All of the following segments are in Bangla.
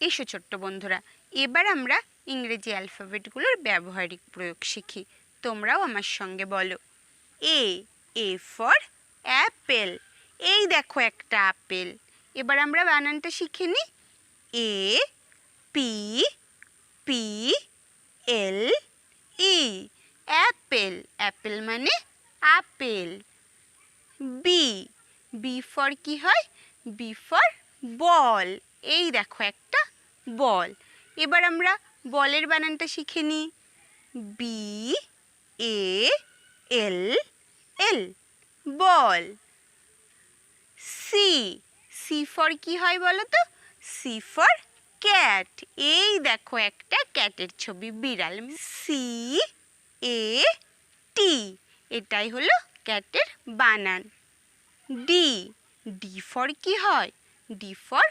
এসো ছোট্ট বন্ধুরা, এবার আমরা ইংরেজি অ্যালফাবেটগুলোর ব্যবহারিক প্রয়োগ শিখি। তোমরাও আমার সঙ্গে বলো। A for apple. এই দেখো একটা আপেল। এবার আমরা বানানটা শিখে নিই। A P P L E, apple. Apple মানে আপেল। বি ফর কি হয়? B for ball. এই দেখো একটা বল। এবার আমরা বলের বানানটা শিখে নিই। B A L L, ball. C for কি হয় বলো তো? C for cat. এই দেখো একটা ক্যাটের ছবি, বিড়াল। সি এ টি, এটাই হলো ক্যাটের বানান। ডি ফর কি হয়? D for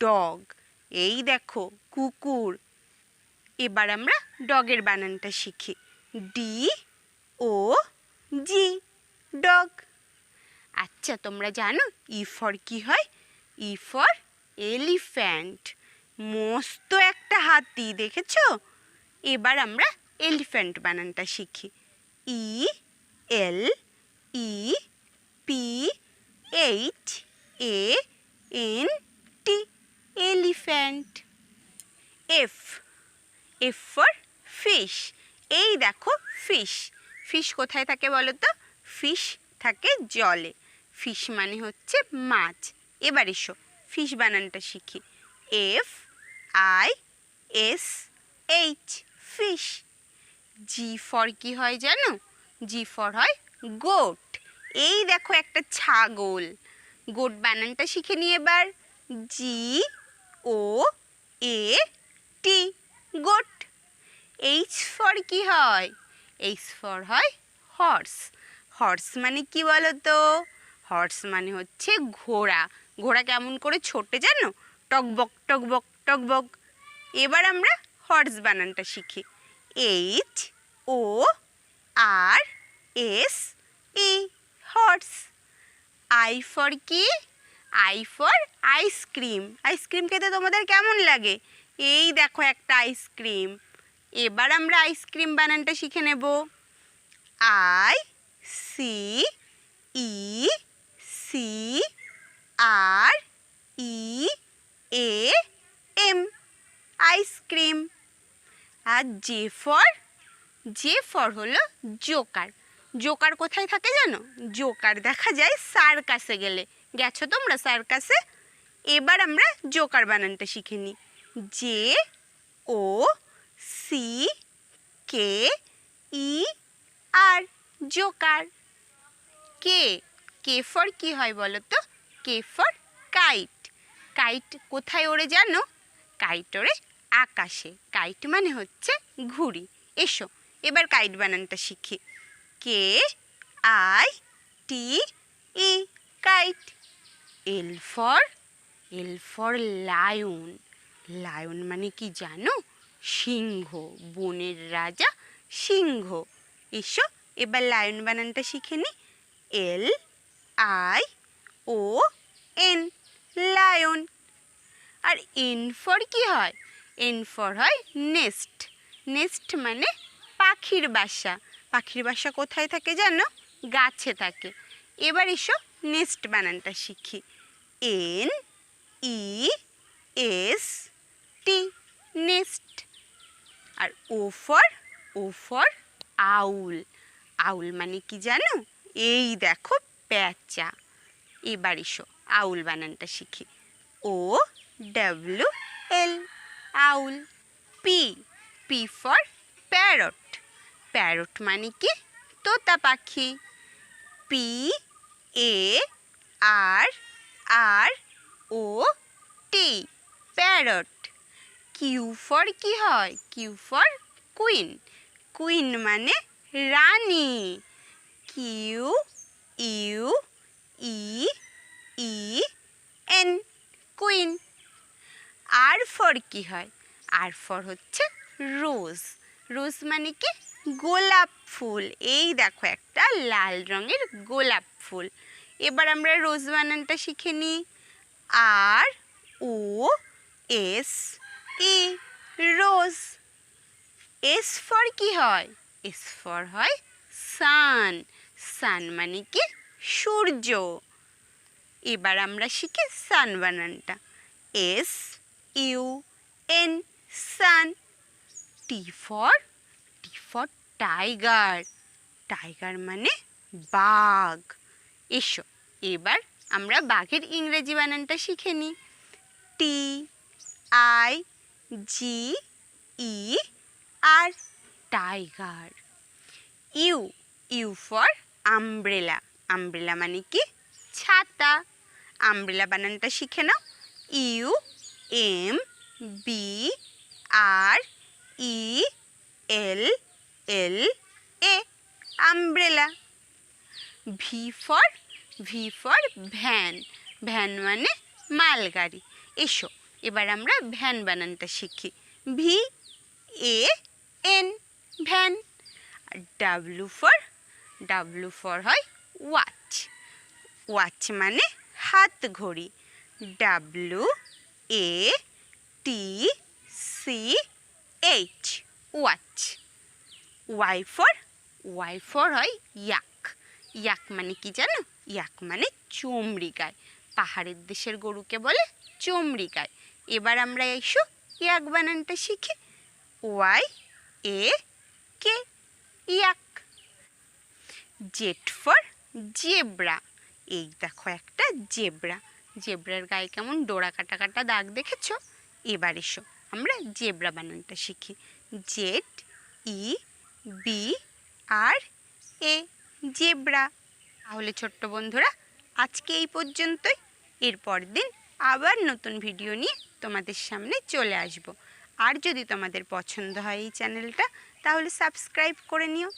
dog. এই দেখো কুকুর। এবার আমরা ডগের বানানটা শিখি। D O G, dog. আচ্ছা, তোমরা জানো ই ফর কি হয়? E for elephant. মস্ত একটা হাতি, দেখেছো? এবার আমরা এলিফ্যান্ট বানানটা শিখি। E L E P H A N T, elephant. F for fish. এই দেখো ফিশ। ফিশ কোথায় থাকে বলো তো? ফিশ থাকে জলে। ফিশ মানে হচ্ছে মাছ। এবার এসো ফিশ বানানটা শিখি। FISH, fish. জি ফর কি হয় জানো? জি ফর হয় গোট। এই দেখো একটা ছাগল। গোট বানানটা শিখে নিই এবার। GOAT, goat. এইচ ফর কি হয়? এইচ ফর হয় হর্স। হর্স মানে কি বলো তো? হর্স মানে হচ্ছে ঘোড়া। ঘোড়া কেমন করে ছোটে জানো? টকবক টকবক টকবক। এবার আমরা হর্স বানানটা শিখি। HORSE, horse. আই ফর কি? I for ice cream. আইসক্রিম খেতে তোমাদের কেমন লাগে? এই দেখো একটা আইসক্রিম। এবার আমরা আইসক্রিম বানানটা শিখে নেব। ICEREAM, ice cream. আর জে ফর হলো জোকার। জোকার কোথায় থাকে জানো? জোকার দেখা যায় সার্কাসে গেলে। গেছো তোমরা সার্কাসে? এবার আমরা জোকার বানানটা শিখে নিই। JOKER, Joker. কে ফর কি হয় বলো তো? K for kite. কাইট কোথায় ওড়ে জানো? কাইট ওড়ে আকাশে। কাইট মানে হচ্ছে ঘুড়ি। এসো এবার কাইট বানানটা শিখি। KITE, kite. L for lion. Lion মানে কি জানো? সিংহ, বনের রাজা সিংহ। এসো এবার লায়ন বানানটা শিখে নি। LION, lion. আর এন ফর কি হয়? এন ফর হয় নেস্ট। নেস্ট মানে পাখির বাসা। পাখির বাসা কোথায় থাকে জানো? গাছে থাকে। এবার এসো নেস্ট বানানটা শিখি। NEST, nest. আর ও ফর আউল। আউল মানে কি জানো? এই দেখো প্যাঁচা। এবার এসো আউল বানানটা শিখি। OWL, owl. P for parrot. Parrot মানে কি? তোতা পাখি। PARROT, parrot. কিউ ফর কি হয়? Q for queen. কুইন মানে রানী। QUEEN, queen. আর ফর কি হয়? আর ফর হচ্ছে রোজ। রোজ মানে কি? গোলাপ ফুল। এই দেখো একটা লাল রঙের গোলাপ ফুল। এবার আমরা রোজ বানানটা শিখে নিই। ROSE, E rose. S for কি হয়? এস ফর হয় সান। সান মানে কি? সূর্য। এবার আমরা শিখি সান বানানটা। S U N San. T for tiger. Tiger মানে বাঘ। এসো এবার আমরা বাঘের ইংরেজি বানানটা শিখে নিই। T I G E R tiger. U U for umbrella. Umbrella মানে কি? ছাতা। আমব্রেলা বানানটা শিখে নাও। U M B R E L L A umbrella. V for van. Van মানে মালগাড়ি। এসো এবার আমরা ভ্যান বানানটা শিখি। V A N van. W for হয় ওয়াচ। ওয়াচ মানে হাত ঘড়ি। W A T C H watch. Y for হয় ইয়াক। ইয়াক মানে কি জানো? ইয়াক মানে চমড়ি গায়। পাহাড়ের দেশের গরুকে বলে চমড়ি গায়। এবার আমরা এসো ইয়াক বানানটা শিখি। ওয়াই এ কে ইয়াক। Z for zebra. এই দেখো একটা জেব্রা। জেব্রার গায়ে কেমন ডোরা কাটা কাটা দাগ দেখেছো? এবার এসো আমরা জেব্রা বানানটা শিখি। Z E B R A zebra. তাহলে ছোট্ট বন্ধুরা আজকে এই পর্যন্তই। এরপর দিন আবার নতুন ভিডিও নিয়ে তোমাদের সামনে চলে আসব। আর যদি তোমাদের পছন্দ হয় এই চ্যানেলটা তাহলে সাবস্ক্রাইব করে নিও।